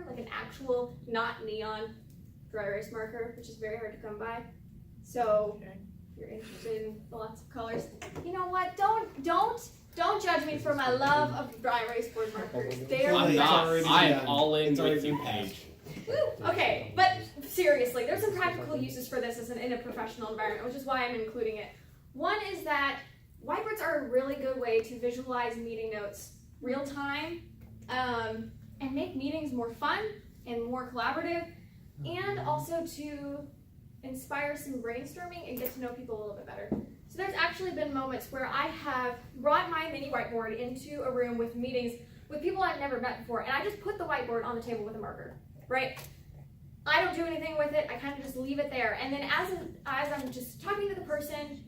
marker, like an actual, not neon dry erase marker, which is very hard to come by. So if you're interested in lots of colors, you know what? Don't judge me for my love of dry erase board markers. They are I'm not. I am all in with you, Paige. Woo! Okay, but seriously, there's some practical uses for this in a professional environment, which is why I'm including it. One is that whiteboards are a really good way to visualize meeting notes real time, and make meetings more fun and more collaborative, and also to inspire some brainstorming and get to know people a little bit better. So there's actually been moments where I have brought my mini whiteboard into a room with meetings with people I've never met before, and I just put the whiteboard on the table with a marker, right? I don't do anything with it, I kind of just leave it there. And then as I'm just talking to the person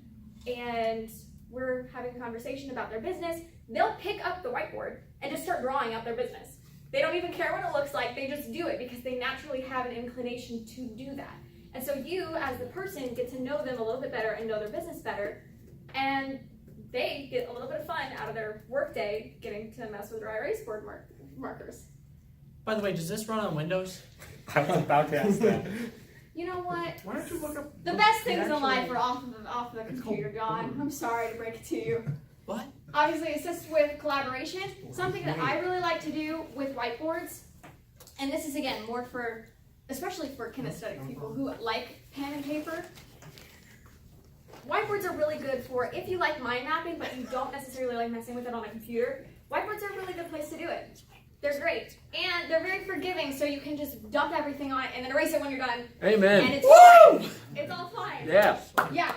and we're having a conversation about their business, they'll pick up the whiteboard and just start drawing out their business. They don't even care what it looks like, they just do it because they naturally have an inclination to do that. And so you, as the person, get to know them a little bit better and know their business better, and they get a little bit of fun out of their workday getting to mess with dry erase board markers. By the way, does this run on Windows? I was about to ask that. You know what? Why don't you look up The best things in life are off the computer, John. I'm sorry to break it to you. What? Obviously, assist with collaboration. Something that I really like to do with whiteboards, and this is again more for, especially for kinesthetic people who like pen and paper. Whiteboards are really good for if you like mind mapping, but you don't necessarily like messing with it on a computer. Whiteboards are a really good place to do it. They're great, and they're very forgiving, so you can just dump everything on it and then erase it when you're done. Amen. And it's fine. It's all fine. Yeah. Yeah.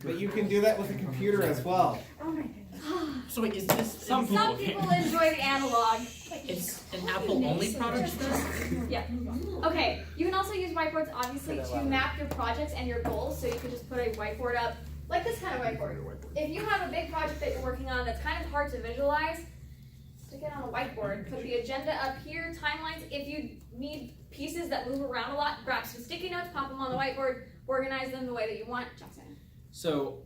But you can do that with a computer as well. Oh my goodness. So wait, is this Some people enjoy the analog. It's an Apple only product? Yeah. Okay. You can also use whiteboards, obviously, to map your projects and your goals. So you could just put a whiteboard up, like this kind of whiteboard. If you have a big project that you're working on that's kind of hard to visualize, stick it on a whiteboard. Put the agenda up here, timelines. If you need pieces that move around a lot, grab some sticky notes, pop them on the whiteboard, organize them the way that you want. Jackson. So,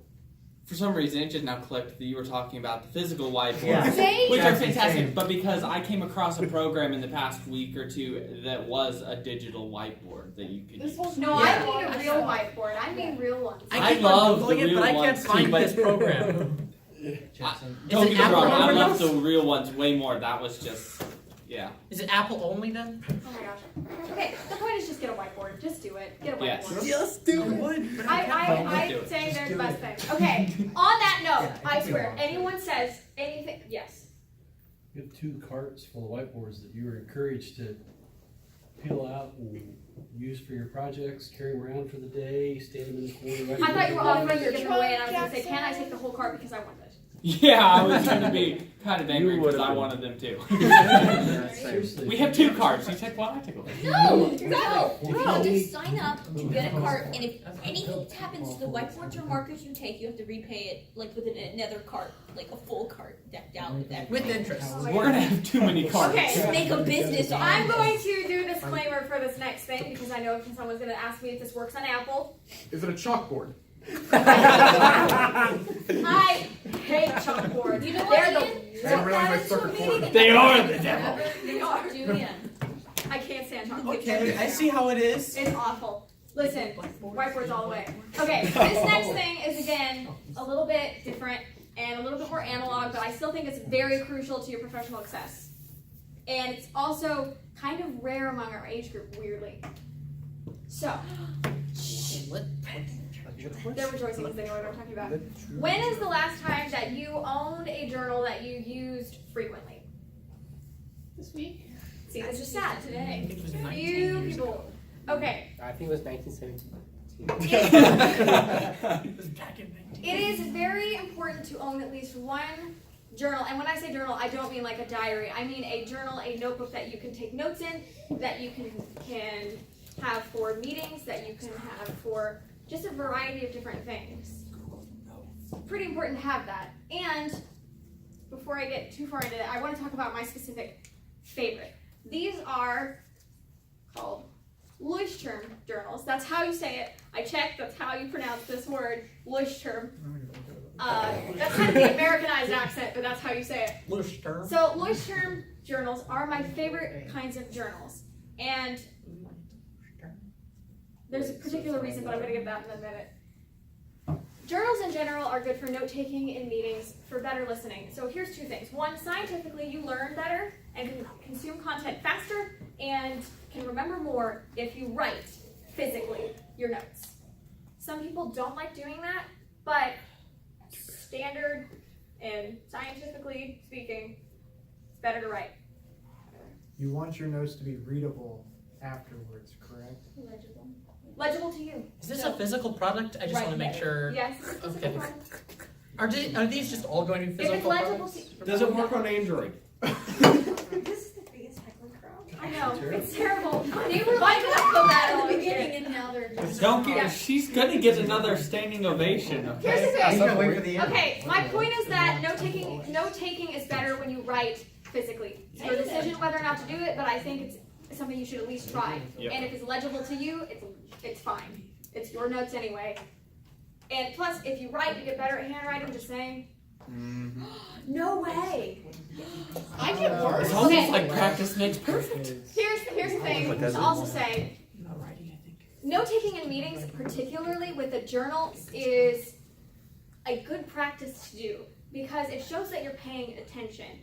for some reason, it just now clicked that you were talking about the physical whiteboard, Yeah. which are fantastic. But because I came across a program in the past week or two that was a digital whiteboard that you could use. No, I mean a real whiteboard. I mean real ones. I love the Googling it, real but I can't ones too, find but this program. don't get me Apple wrong, I only? love the real ones way more. That was just, yeah. Is it Apple only then? Oh my gosh. Okay, the point is just get a whiteboard. Just do it. Get a whiteboard. Yes. Just do it. I say they're the best thing. Okay, on that note, I swear, anyone says anything, yes. You have 2 carts full of whiteboards that you were encouraged to peel out and use for your projects, carry them around for the day, stand them in the corner. I thought you were offering your giveaway, and I was going to say, can I take the whole cart because I want it? Yeah, I was going to be kind of angry because I wanted them too. Seriously. We have 2 cards. You take one, I take one. No, you just sign up to get a cart, and if anything happens to the whiteboards or markers you take, you have to repay it like with another cart, like a full cart decked out with that. With interest. Oh my We're going to have too many cards. Okay. Make a business on I'm it. going to do a disclaimer for this next thing because I know someone's going to ask me if this works on Apple. Is it a chalkboard? I hate chalkboards. You know what, They're Ian? I didn't realize I stuck a cord. They are the devil. They are. Julian. I can't stand chalkboards. Okay, I see how it is. It's awful. Listen, whiteboards all the way. Okay, this next thing is again a little bit different and a little bit more analog, but I still think it's very crucial to your professional success. And it's also kind of rare among our age group, weirdly. So, they're rejoicing because they know what I'm talking about. When is the last time that you owned a journal that you used frequently? This week? See, this is sad today. It was 19 You years people. ago. Okay. I think it was 1917. It was back in 19. It is very important to own at least one journal. And when I say journal, I don't mean like a diary. I mean a journal, a notebook that you can take notes in, that you can have for meetings, that you can have for just a variety of different things. Pretty important to have that. And before I get too far into it, I want to talk about my specific favorite. These are called Leuchtturm journals. That's how you say it. I checked, that's how you pronounce this word, Leuchtturm. That's kind of the Americanized accent, but that's how you say it. Leuchtturm. So Leuchtturm journals are my favorite kinds of journals. And there's a particular reason, but I'm going to get that in a minute. Journals in general are good for note-taking in meetings for better listening. So here's two things. One, scientifically, you learn better and can consume content faster and can remember more if you write physically your notes. Some people don't like doing that, but standard and scientifically speaking, it's better to write. You want your notes to be readable afterwards, correct? Legible to you. Is this a physical product? I just want to make sure. Yes. Okay. Are these just all going to be If it's physical legible products? to Does it work on Android? This is the biggest heckling crowd. I know, it's terrible. They were like that so bad at the beginning and now they're just. Don't get. Yeah. She's gonna get another standing ovation. Here's the I'm thing. gonna wait for the end. Okay, my point is that note-taking is better when you write physically. It's your decision whether or not to do it, but I think it's something you should at least try. Yep. And if it's legible to you, it's fine. It's your notes anyway. And plus, if you write, you get better at handwriting, just saying. No way. I did worse. It's almost Okay. like practice makes perfect. Here's the thing to also say. Not writing, I think. Note-taking in meetings, particularly with a journal, is a good practice to do because it shows that you're paying attention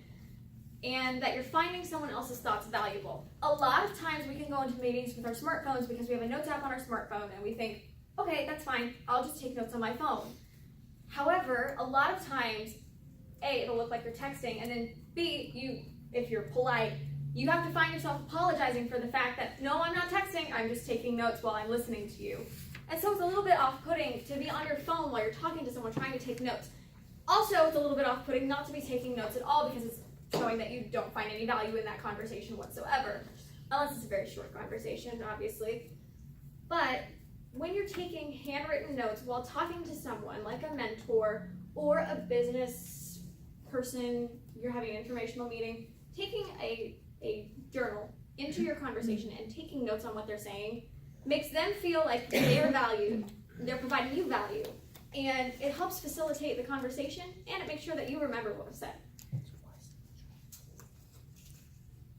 and that you're finding someone else's thoughts valuable. A lot of times we can go into meetings with our smartphones because we have a notes app on our smartphone and we think, okay, that's fine, I'll just take notes on my phone. However, a lot of times, A, it'll look like you're texting, and then B, if you're polite, you have to find yourself apologizing for the fact that, no, I'm not texting, I'm just taking notes while I'm listening to you. And so it's a little bit off-putting to be on your phone while you're talking to someone trying to take notes. Also, it's a little bit off-putting not to be taking notes at all because it's showing that you don't find any value in that conversation whatsoever. Unless it's a very short conversation, obviously. But when you're taking handwritten notes while talking to someone, like a mentor or a business person, you're having an informational meeting, taking a journal into your conversation and taking notes on what they're saying makes them feel like they are valued, they're providing you value, and it helps facilitate the conversation, and it makes sure that you remember what was said.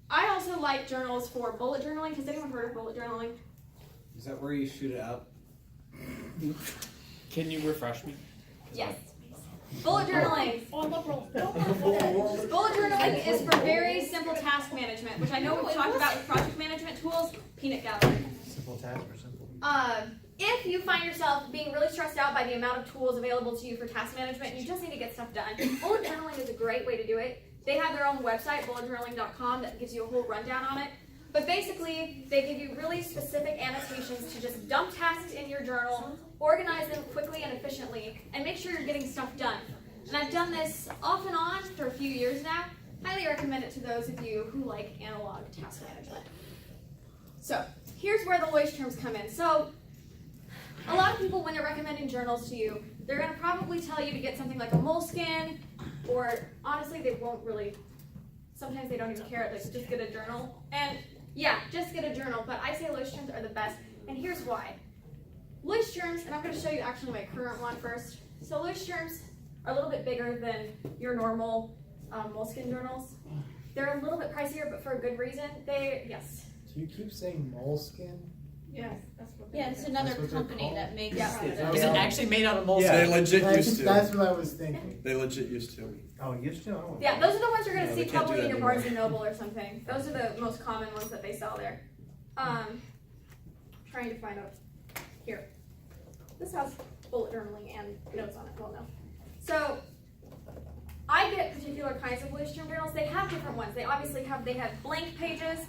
I also like journals for bullet journaling. Has anyone heard of bullet journaling? Is that where you shoot it out? Can you refresh me? Yes. Bullet journaling. Bullet journaling is for very simple task management, which I know we've talked about with project management tools. Peanut gallery. Simple task or simple? If you find yourself being really stressed out by the amount of tools available to you for task management and you just need to get stuff done, bullet journaling is a great way to do it. They have their own website, bulletjournaling.com, that gives you a whole rundown on it. But basically, they give you really specific annotations to just dump tasks in your journal, organize them quickly and efficiently, and make sure you're getting stuff done. And I've done this off and on for a few years now. Highly recommend it to those of you who like analog task management. So, here's where the Loish terms come in. So, a lot of people, when they're recommending journals to you, they're going to probably tell you to get something like a Moleskine, or honestly, they won't really, sometimes they don't even care, like just get a journal. And yeah, just get a journal, but I say Loish terms are the best, and here's why. Loish terms, and I'm going to show you actually my current one first. So Loish terms are a little bit bigger than your normal Moleskine journals. They're a little bit pricier, but for a good reason. Yes. Do you keep saying moleskin? Yes, that's what Yeah, it's another That's what they're company called? that makes Yeah. Is it actually made out of moleskin? They legit That's, used to. that's what I was thinking. They legit used to. Oh, used to? Oh. Yeah, those are the ones you're going to No, see they can't do probably in that your anymore. Barnes & Noble or something. Those are the most common ones that they sell there. Trying to find out. Here. This has bullet journaling and notes on it. Well, no. So, I get particular kinds of Loish term journals. They have different ones. They obviously have, they have blank pages,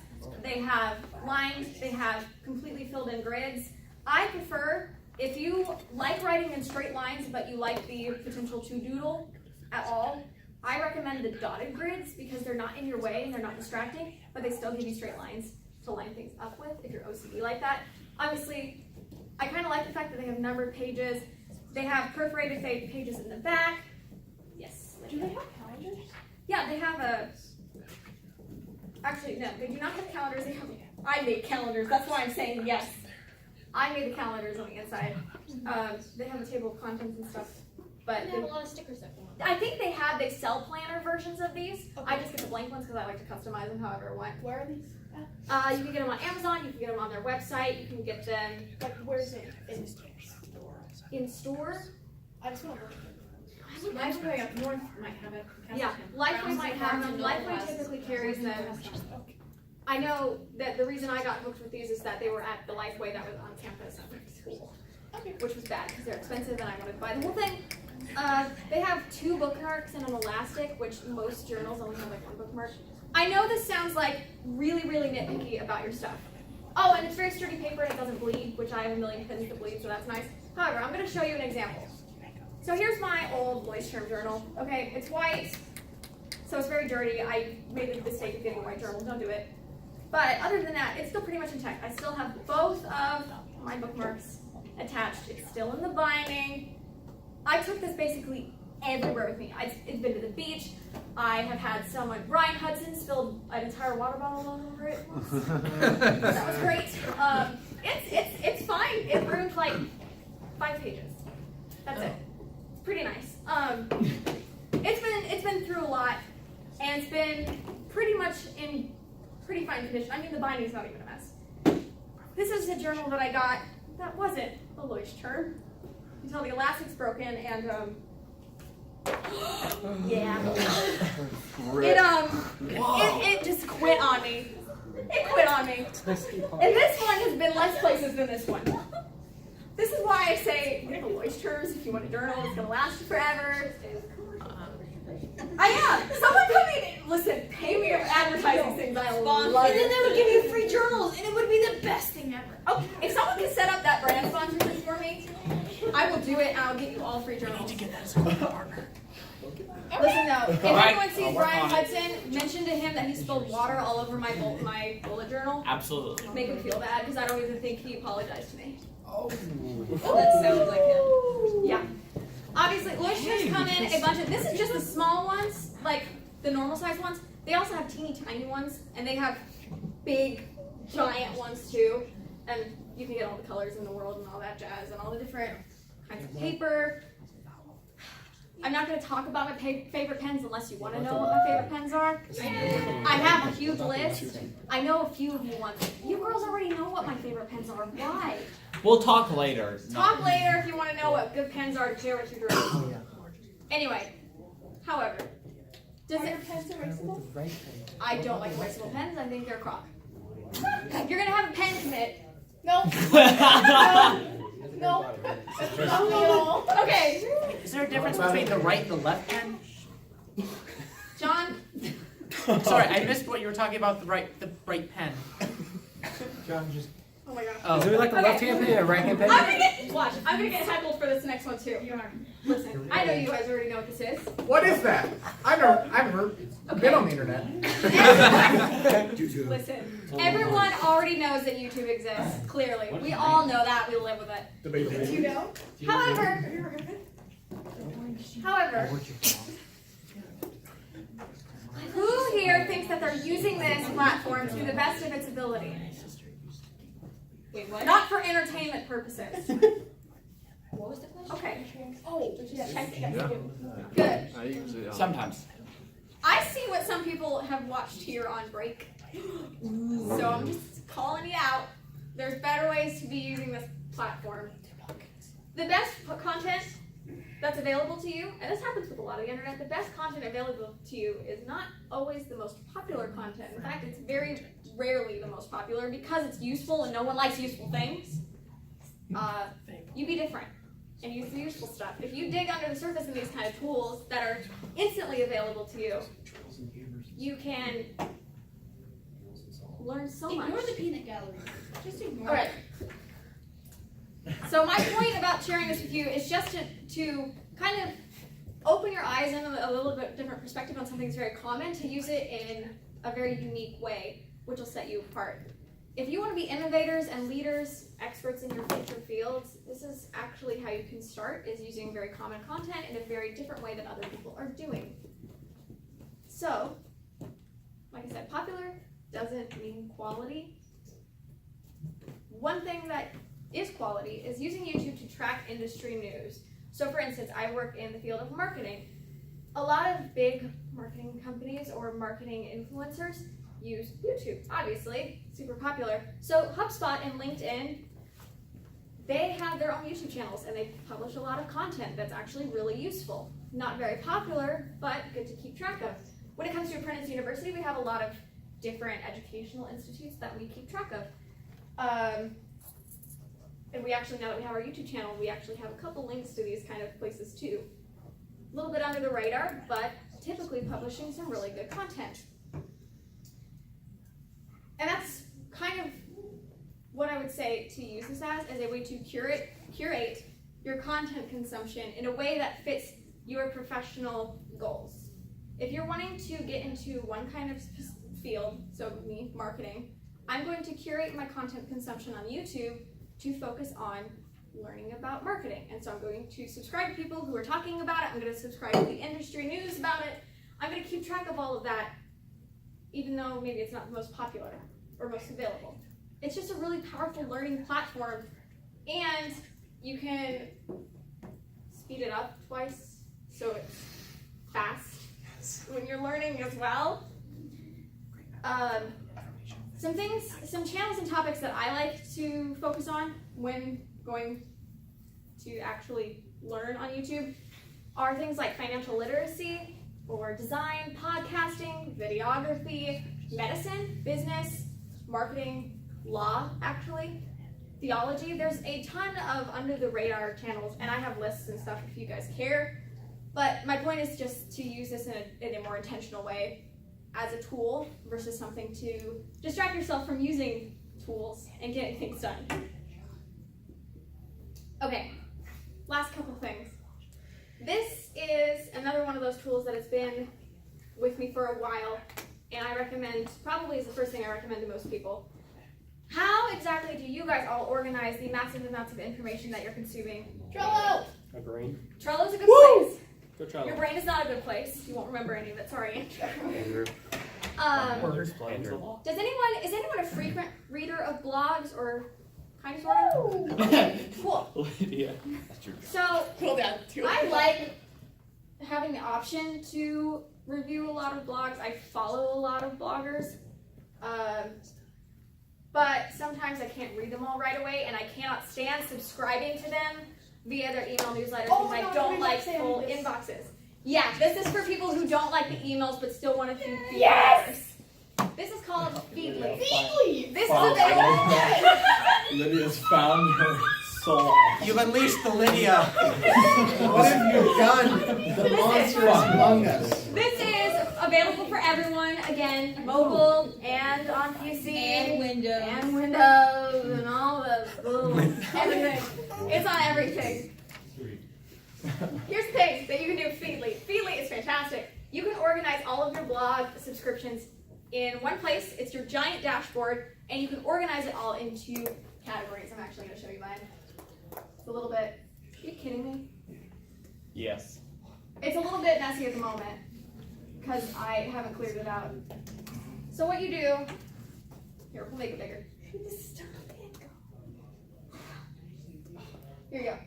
they have lines, they have completely filled in grids. I prefer, if you like writing in straight lines, but you like the potential to doodle at all, I recommend the dotted grids because they're not in your way and they're not distracting, but they still give you straight lines to line things up with if you're OCD like that. Obviously, I kind of like the fact that they have numbered pages. They have perforated pages in the back. Yes. Do they have calendars? Yeah, they have a. Actually, no, they do not have calendars. They have. I made calendars. That's why I'm saying yes. I made the calendars on the inside. They have a table of contents and stuff, but They have a lot of stickers that go on. I think they sell planner versions of these. I just get the blank ones because I like to customize them however I want. Where are these? You can get them on Amazon. You can get them on their website. You can get them Like, where's it? in store. I just want to look. Lifeway up north might have it. Yeah, Lifeway might have them. Lifeway typically carries them. I know that the reason I got hooked with these is that they were at the Lifeway that was on campus at my school, which was bad because they're expensive and I wanted to buy the whole thing. They have 2 bookmarks and an elastic, which most journals only have like 1 bookmark. I know this sounds like really, really nitpicky about your stuff. Oh, and it's very sturdy paper and it doesn't bleed, which I have a million pins that bleed, so that's nice. However, I'm going to show you an example. So here's my old voice term journal. Okay, it's white, so it's very dirty. I made the mistake of getting a white journal. Don't do it. But other than that, it's still pretty much intact. I still have both of my bookmarks attached. It's still in the binding. I took this basically everywhere with me. It's been to the beach. I have had someone, Brian Hudson, spilled an entire water bottle all over it once. That was great. It's fine. It ruined like 5 pages. That's it. Pretty nice. It's been through a lot, and it's been pretty much in pretty fine condition. I mean, the binding's not even a mess. This is a journal that I got that wasn't a Loish term until the elastic's broken, and yeah, it just quit on me. It quit on me. And this one has been less places than this one. This is why I say get the Loish terms if you want a journal. It's gonna last you forever. I am. Someone come in. Listen, pay me for advertising things. I love it. And then they would give you free journals, and it would be the best thing ever. Oh, if someone can set up that brand sponsorship for me, I will do it, and I'll get you all free journals. To get that as a partner. Listen though, if Alright, anyone sees I'll work Brian on it. Hudson, mention to him that he spilled water all over my bullet journal. Absolutely. Make him feel bad because I don't even think he apologized to me. Oh, that sounds like him. Yeah. Obviously, Loish has come in a bunch of. This is just the small ones, like the normal size ones. They also have teeny tiny ones, and they have big, giant ones too. And you can get all the colors in the world and all that jazz, and all the different kinds of paper. I'm not going to talk about my favorite pens unless you want to know what my favorite pens are. I have a huge list. I know a few of you want them. You girls already know what my favorite pens are. Why? We'll talk later. Talk later if you want to know what good pens are to share with your girls. Anyway, however, does Are it? your pens erasable? I don't like erasable pens. I think they're crap. You're gonna have a pen commit. No. No. No. Okay, Is there a difference between the right and the left pen? John. Sorry, I missed what you were talking about. The right pen. John, just Oh my god. Oh. Is there like a left-hand pen and a right-hand pen? I'm gonna get heckled for this next one too. You are. Listen, I know you guys already know what this is. what is that? I've heard. Okay. Been on the internet. Listen, everyone already knows that YouTube exists. Clearly, we all know that. We live with it. Do you know? However, who here thinks that they're using this platform to the best of its ability? Wait, what? Not for entertainment purposes. What was the question? Okay, Oh, yeah. good. Sometimes. I see what some people have watched here on break. So I'm just calling you out. There's better ways to be using this platform. The best content that's available to you, and this happens with a lot of the internet, the best content available to you is not always the most popular content. In fact, it's very rarely the most popular because it's useful and no one likes useful things. You be different and use the useful stuff. If you dig under the surface in these kind of tools that are instantly available to you, you can learn so much. Ignore the peanut gallery. Just ignore All right. So my point about sharing this with you is just to kind of open your eyes in a little bit different perspective on something that's very common, to use it in a very unique way, which will set you apart. If you want to be innovators and leaders, experts in your future fields, this is actually how you can start, is using very common content in a very different way than other people are doing. So, like I said, popular doesn't mean quality. One thing that is quality is using YouTube to track industry news. So for instance, I work in the field of marketing. a lot of big marketing companies or marketing influencers use YouTube, obviously, super popular. So HubSpot and LinkedIn, they have their own YouTube channels and they publish a lot of content that's actually really useful. Not very popular, but good to keep track of. When it comes to Apprentice University, we have a lot of different educational institutes that we keep track of. And we actually, now that we have our YouTube channel, we actually have a couple links to these kind of places too. A little bit under the radar, but typically publishing some really good content. And that's kind of what I would say to use this as a way to curate your content consumption in a way that fits your professional goals. If you're wanting to get into one kind of field, so me, marketing, I'm going to curate my content consumption on YouTube to focus on learning about marketing. And so I'm going to subscribe to people who are talking about it. I'm going to subscribe to the industry news about it. I'm going to keep track of all of that, even though maybe it's not the most popular or most available. It's just a really powerful learning platform, and you can speed it up twice so it's fast when you're learning as well. Some channels and topics that I like to focus on when going to actually learn on YouTube are things like financial literacy, or design, podcasting, videography, medicine, business, marketing, law, actually, theology. There's a ton of under the radar channels, and I have lists and stuff if you guys care. But my point is just to use this in a more intentional way as a tool versus something to distract yourself from using tools and getting things done. Okay, last couple things. This is another one of those tools that has been with me for a while, and I recommend, probably is the first thing I recommend to most people. How exactly do you guys all organize the massive amounts of information that you're consuming? Trello! A brain. Trello's a good place. Go Trello. Your brain is not a good place. You won't remember any of it. Sorry, Andrew. Is anyone a frequent reader of blogs or kind of sort of? Cool. Yeah. So I like having the option to review a lot of blogs. I follow a lot of bloggers, but sometimes I can't read them all right away, and I cannot stand subscribing to them via their email newsletters because I don't like full inboxes. Yeah, this is for people who don't like the emails but still want to feed yes! This is called Feedly. Feedly! This is available. Lydia's found her soul. You've unleashed the Lydia. What have you done? The monster is among us. This is available for everyone, again, mobile and on PC. And Windows. And Windows and all the everything. It's on everything. Here's the thing that you can do with Feedly. Feedly is fantastic. You can organize all of your blog subscriptions in one place. It's your giant dashboard, and you can organize it all into categories. I'm actually going to show you mine. It's a little bit, are you kidding me? Yes. It's a little bit messy at the moment because I haven't cleared it out. So what you do, here, we'll make it bigger. Here you go.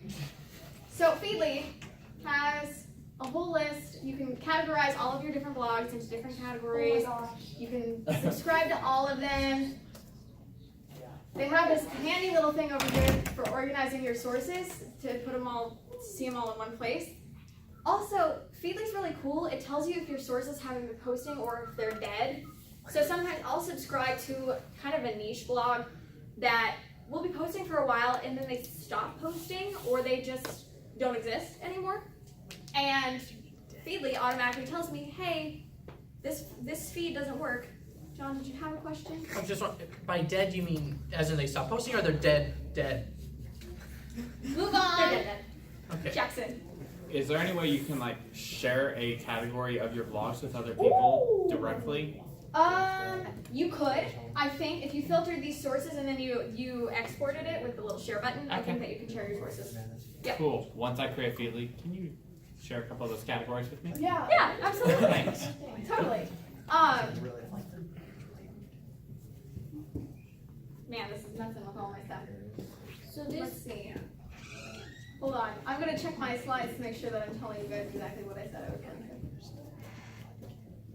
So Feedly has a whole list. You can categorize all of your different blogs into different categories. Oh my gosh. You can subscribe to all of them. They have this handy little thing over here for organizing your sources to put them all, see them all in one place. Also, Feedly's really cool. It tells you if your sources haven't been posting or if they're dead. So sometimes I'll subscribe to kind of a niche blog that will be posting for a while and then they stop posting or they just don't exist anymore. And Feedly automatically tells me, hey, this feed doesn't work. John, did you have a question? I'm just by dead you mean as in they stop posting or they're dead? Move on. They're dead. Okay. Jackson. Is there any way you can like share a category of your blogs with other people directly? You could. I think if you filtered these sources and then you exported it with the little share button, I think that you can share your sources. Yep. Cool. Once I create Feedly, can you share a couple of those categories with me? Yeah, absolutely. Thanks. Totally. Man, this is messing with all my stuff. So let's see. Hold on. I'm gonna check my slides to make sure that I'm telling you guys exactly what I said I was going to.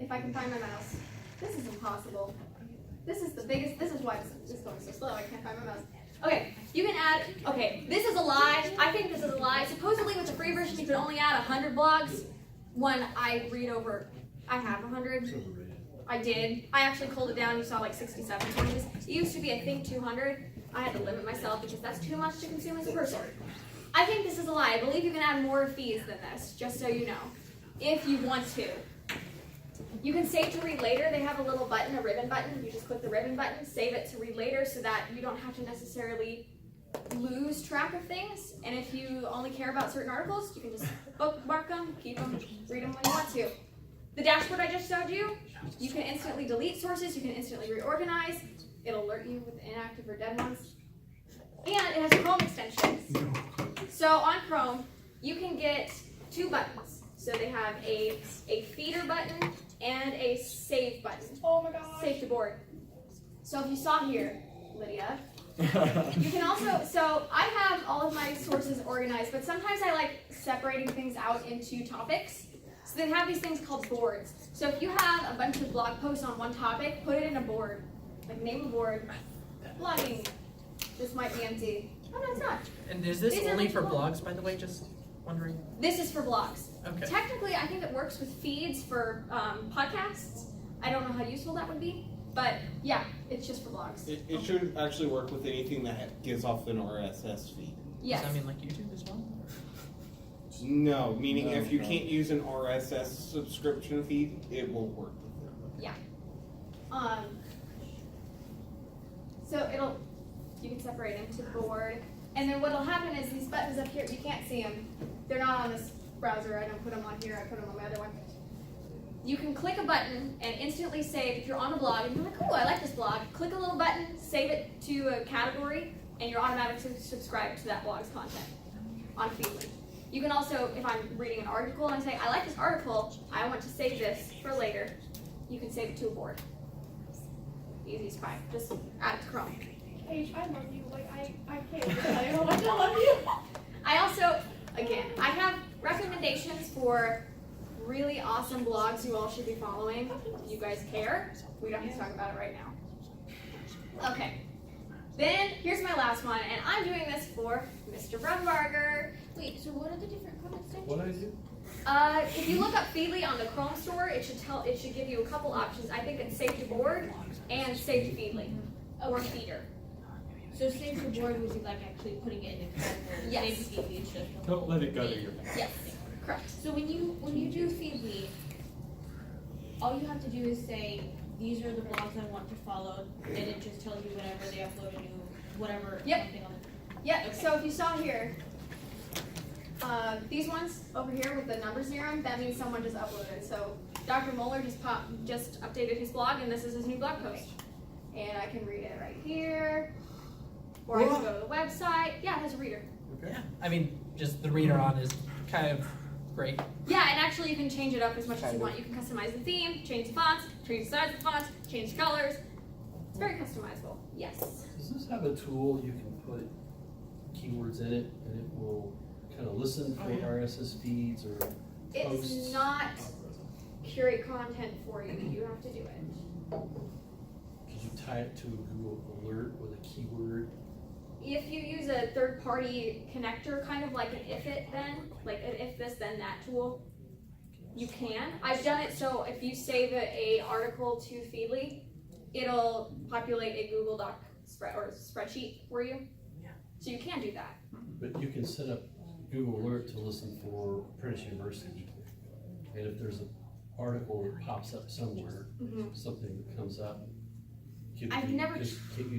if I can find my mouse. This is impossible. This is the biggest, this is why this is going so slow. I can't find my mouse. Okay, you can add, okay, this is a lie. I think this is a lie. Supposedly with the free version, you can only add 100 blogs. When I read over, I have 100. It's overrated. I did. I actually pulled it down. You saw like 67 pages. It used to be, I think, 200. I had to limit myself because that's too much to consume as a person. I think this is a lie. I believe you can add more feeds than this, just so you know, if you want to. You can save to read later. They have a little button, a ribbon button. You just click the ribbon button, save it to read later so that you don't have to necessarily lose track of things. And if you only care about certain articles, you can just bookmark them, keep them, read them when you want to. The dashboard I just showed you, you can instantly delete sources, you can instantly reorganize. It'll alert you with inactive or dead ones. And it has Chrome extensions. So on Chrome, you can get 2 buttons. So they have a feeder button and a save button. Oh my gosh. Save to board. So if you saw here, Lydia, you can also, so I have all of my sources organized, but sometimes I like separating things out into topics. So they have these things called boards. So if you have a bunch of blog posts on one topic, put it in a board. Like name a board, blogging. This might be empty. Oh no, it's not. And is this These are only like for blogs. blogs, by the way? Just wondering. This is for blogs. Okay. Technically, I think it works with feeds for podcasts. I don't know how useful that would be, but yeah, it's just for blogs. It should actually work with anything that gives off an RSS feed. Yes. Does that mean like YouTube as well? No, meaning if you can't use an RSS subscription feed, it will work with it. So you can separate into board, and then what'll happen is these buttons up here, you can't see them. They're not on this browser. I don't put them on here. I put them on my other one. You can click a button and instantly save. If you're on a blog and you're like, oh, I like this blog, click a little button, save it to a category, and you're automatically subscribed to that blog's content on Feedly. You can also, if I'm reading an article and I say, I like this article, I want to save this for later, you can save it to a board. Easy as pie. Just add it to Chrome. Paige, I love you. Like, I can't even tell you how much I love you. I also, again, I have recommendations for really awesome blogs you all should be following. If you guys care, we don't have to talk about it right now. Okay. Then, here's my last one, and I'm doing this for Mr. Brumbarger. Wait, so what are the different Chrome extensions? What I do? If you look up Feedly on the Chrome store, it should give you a couple options. I think it's Save to Board and Save to Feedly, or Feeder. So save to board would be like actually putting it in a category. Yes. Save to Feedly is just Don't let it go to your head. Yes, correct. So when you do Feedly, all you have to do is say, these are the blogs I want to follow, and it just tells you whenever they upload a new, whatever, Yep. something on the. Yeah, Okay. so if you saw here, these ones over here with the numbers near them, that means someone just uploaded. So Dr. Moeller just updated his blog, and this is his new blog post. And I can read it right here, or I can go to the website. Yeah, it has a reader. Yeah. I mean, just the reader on is kind of great. Yeah, and actually you can change it up as much as you want. You can customize the theme, change the fonts, change the size of the fonts, change the colors. It's very customizable. Yes. Does this have a tool you can put keywords in it and it will kind of listen for RSS feeds or It's posts? not curate content for you. You have to do it. Could you tie it to a Google alert with a keyword? If you use a third-party connector, kind of like an if it then, like an if this then that tool, you can. I've done it so if you save a article to Feedly, it'll populate a Google Doc spreadsheet for you. Yeah. So you can do that. But you can set up Google Alert to listen for Apprentice University. And if there's an article that pops up somewhere, something that comes up. I've never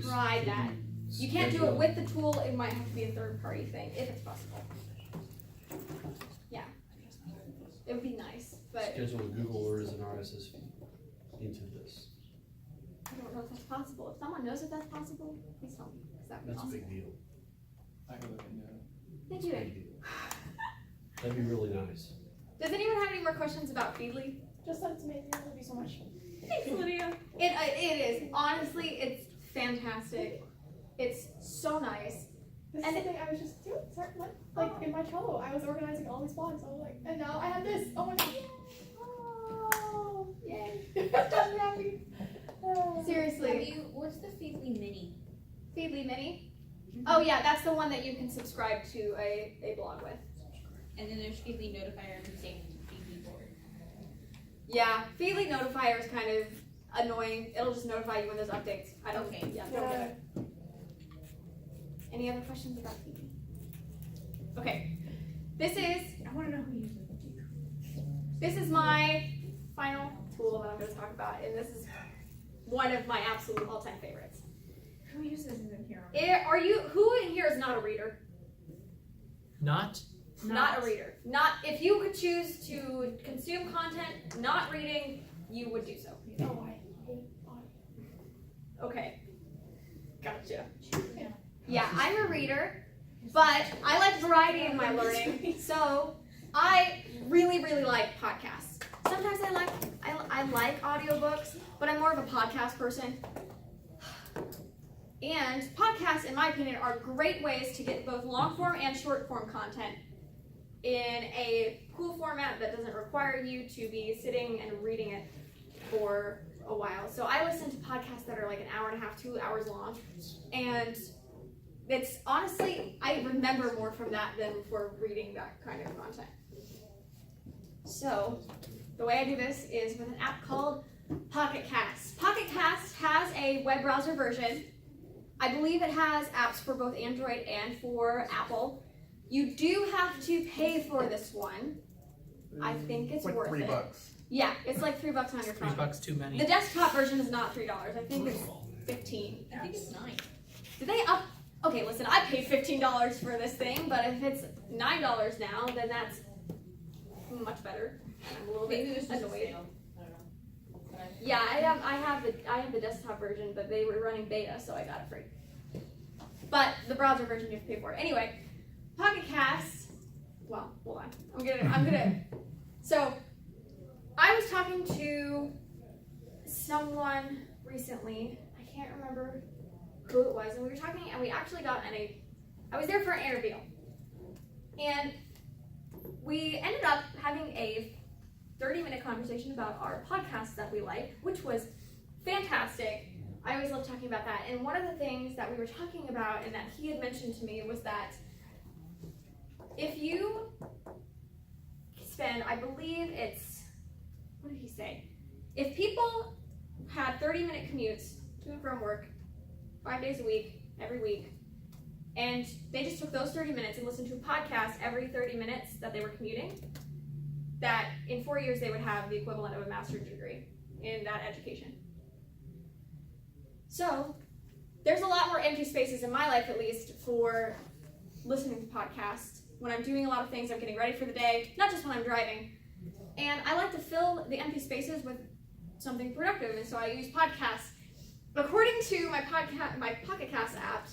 tried that. You can't do it with the tool. It might have to be a third-party thing if it's possible. Yeah, it would be nice, but Schedule a Google Alert as an RSS feed into this. I don't know if that's possible. If someone knows if that's possible, please tell me. 'Cause that would be That's a awesome. big deal. I can look into it. Thank That's a you. big deal. That'd be really nice. Does anyone have any more questions about Feedly? Just that it's amazing. I love you so much. Thanks, Lydia. It is. Honestly, it's fantastic. It's so nice. This And is something I was just doing. Sorry, what? Like in my Trello, I was organizing all these blogs. I was like, and now I have this. Oh my god. Oh. Yay. I'm happy. Seriously. What's the Feedly Mini? Feedly Mini? Oh yeah, that's the one that you can subscribe to a blog with. And then there's Feedly Notifier and same Feedly Board. Yeah, Feedly Notifier is kind of annoying. It'll just notify you when there's updates. I don't. Okay. Yeah, don't get it. Any other questions about Feedly? Okay, I want to know who uses it. this is my final tool that I'm going to talk about, and this is one of my absolute all-time favorites. Who uses it in here? Who in here is not a reader? Not? Not a reader. Not if you could choose to consume content not reading, you would do so. Oh, I hate Okay. Gotcha. Yeah, I'm a reader, but I like variety in my learning, so I really, really like podcasts. Sometimes I like audiobooks, but I'm more of a podcast person. And podcasts, in my opinion, are great ways to get both long form and short form content in a cool format that doesn't require you to be sitting and reading it for a while. So I listen to podcasts that are like an hour and a half, 2 hours long, and it's honestly, I remember more from that than for reading that kind of content. So the way I do this is with an app called Pocket Cast. Pocket Cast has a web browser version. I believe it has apps for both Android and for Apple. You do have to pay for this one. I think it's like worth $3. it. Yeah, it's like $3 on your phone. $3 too many. The desktop version is not $3. I think it's $15. I think it's 9. Did they up? Okay, listen, I paid $15 for this thing, but if it's $9 now, then that's much better. And I'm a little Maybe it bit was just a annoyed. sale. I don't know. Yeah, I have the desktop version, but they were running beta, so I got it free. But the browser version you have to pay for it. Anyway, Pocket Cast. Well, hold on. I'm gonna. So, I was talking to someone recently. I can't remember who it was, and we were talking, and we actually got I was there for an interview, and we ended up having a 30-minute conversation about our podcasts that we like, which was fantastic. I always love talking about that. And one of the things that we were talking about and that he had mentioned to me was that if you spend, I believe it's, what did he say? If people had 30-minute commutes to and from work 5 days a week, every week, and they just took those 30 minutes and listened to a podcast every 30 minutes that they were commuting, that in 4 years they would have the equivalent of a master's degree in that education. So there's a lot more empty spaces in my life, at least, for listening to podcasts. When I'm doing a lot of things, I'm getting ready for the day, not just when I'm driving. And I like to fill the empty spaces with something productive, and so I use podcasts. According to my Pocket Cast app,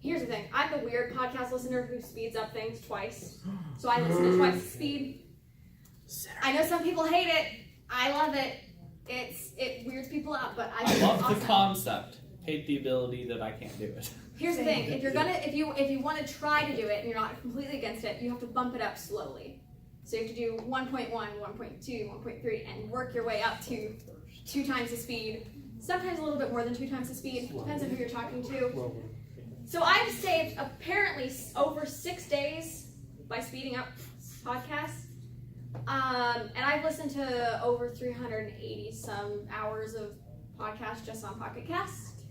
here's the thing, I'm the weird podcast listener who speeds up things twice. So I listen to twice the speed. I know some people hate it. I love it. It weirds people out, but I think I it's love awesome. the concept. Hate the ability that I can't do it. Here's the thing, if you want to try to do it and you're not completely against it, you have to bump it up slowly. So you have to do 1.1, 1.2, 1.3, and work your way up to 2 times the speed. Sometimes a little bit more than 2 times the speed, depends on who you're talking to. So I've saved apparently over 6 days by speeding up podcasts. And I've listened to over 380 some hours of podcasts just on Pocket Cast,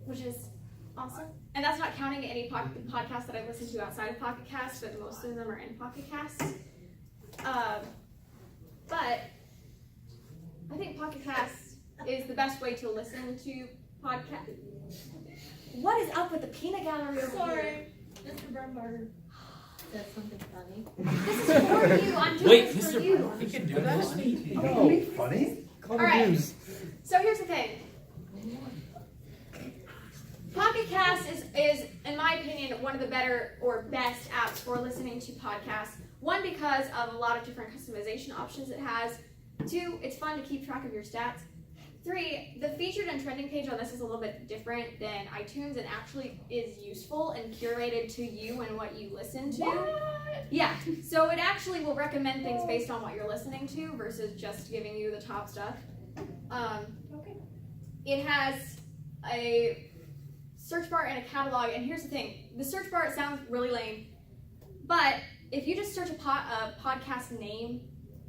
which is awesome. And that's not counting any podcasts that I've listened to outside of Pocket Cast, but most of them are in Pocket Cast. But I think Pocket Cast is the best way to listen to podcasts. What is up with the peanut gallery over here? Sorry, Mr. Brumbarger. That's something funny. This is for you. I'm doing Wait, this for Mr. you. You can do that? Oh, funny? All right. So here's the thing. Pocket Cast is, in my opinion, one of the better or best apps for listening to podcasts. One, because of a lot of different customization options it has. 2, it's fun to keep track of your stats. 3, the featured and trending page on this is a little bit different than iTunes and actually is useful and curated to you and what you listen to. What? Yeah, so it actually will recommend things based on what you're listening to versus just giving you the top stuff. Okay. It has a search bar and a catalog, and here's the thing. The search bar, it sounds really lame, but if you just search a podcast name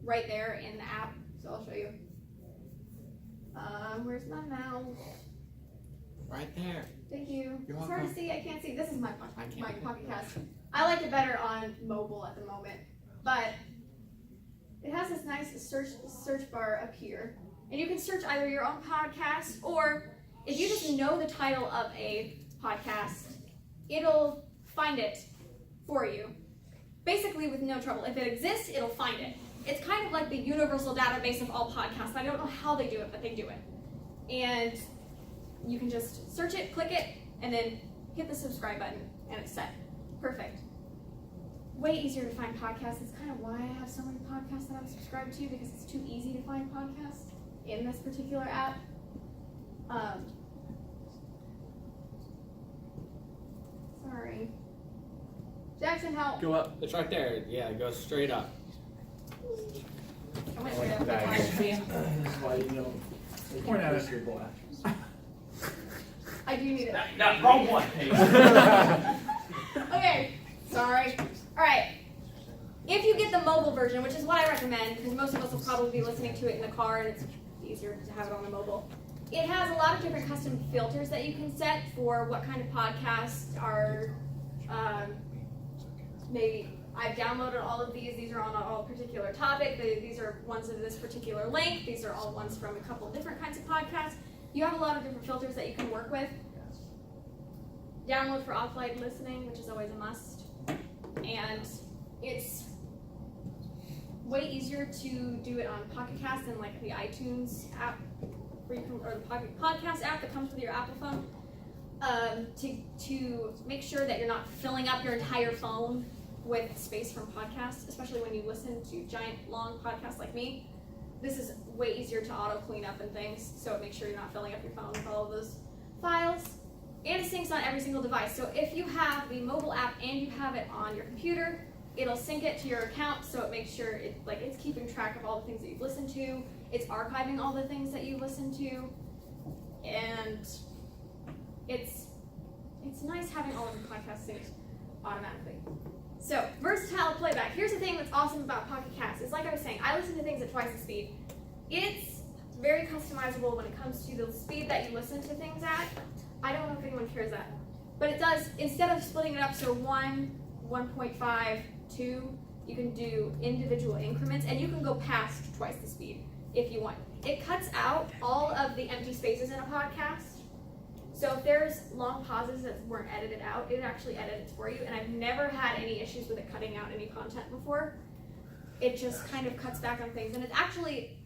right there in the app, so I'll show you. Where's my mouse? Right there. Thank you. You're It's hard to welcome. see. I can't see. This is my I can't my do pocket that. cast. I like it better on mobile at the moment, but it has this nice search bar up here, and you can search either your own podcast or if you just know the title of a podcast, it'll find it for you, basically with no trouble. If it exists, it'll find it. It's kind of like the universal database of all podcasts. I don't know how they do it, but they do it. And you can just search it, click it, and then hit the subscribe button, and it's set. Perfect. Way easier to find podcasts. It's kind of why I have so many podcasts that I'm subscribed to, because it's too easy to find podcasts in this particular app. Sorry. Jackson, help. Go up. It's right there. Yeah, go straight up. I went straight up. That's why you know. Point at it. Your glass. I do need it. No, wrong one, Paige. Okay, sorry. Alright. If you get the mobile version, which is what I recommend, because most of us will probably be listening to it in the car and it's easier to have it on the mobile. It has a lot of different custom filters that you can set for what kind of podcasts are, maybe I've downloaded all of these. These are on a particular topic. These are ones of this particular length. These are all ones from a couple different kinds of podcasts. You have a lot of different filters that you can work with. Download for offline listening, which is always a must. And it's way easier to do it on Pocket Cast than like the iTunes app, or the Pocket Podcast app that comes with your Apple phone. To make sure that you're not filling up your entire phone with space from podcasts, especially when you listen to giant, long podcasts like me. This is way easier to auto clean up and things, so it makes sure you're not filling up your phone with all of those files. And it syncs on every single device. So if you have the mobile app and you have it on your computer, it'll sync it to your account, so it makes sure it's keeping track of all the things that you've listened to. It's archiving all the things that you listened to, and it's nice having all of your podcasts synced automatically. So, versatile playback. Here's the thing that's awesome about Pocket Cast. It's like I was saying, I listen to things at twice the speed. It's very customizable when it comes to the speed that you listen to things at. I don't know if anyone cares that. But it does, instead of splitting it up, so 1, 1.5, 2, you can do individual increments, and you can go past twice the speed if you want. It cuts out all of the empty spaces in a podcast. So if there's long pauses that weren't edited out, it actually edits for you, and I've never had any issues with it cutting out any content before. It just kind of cuts back on things, and it's actually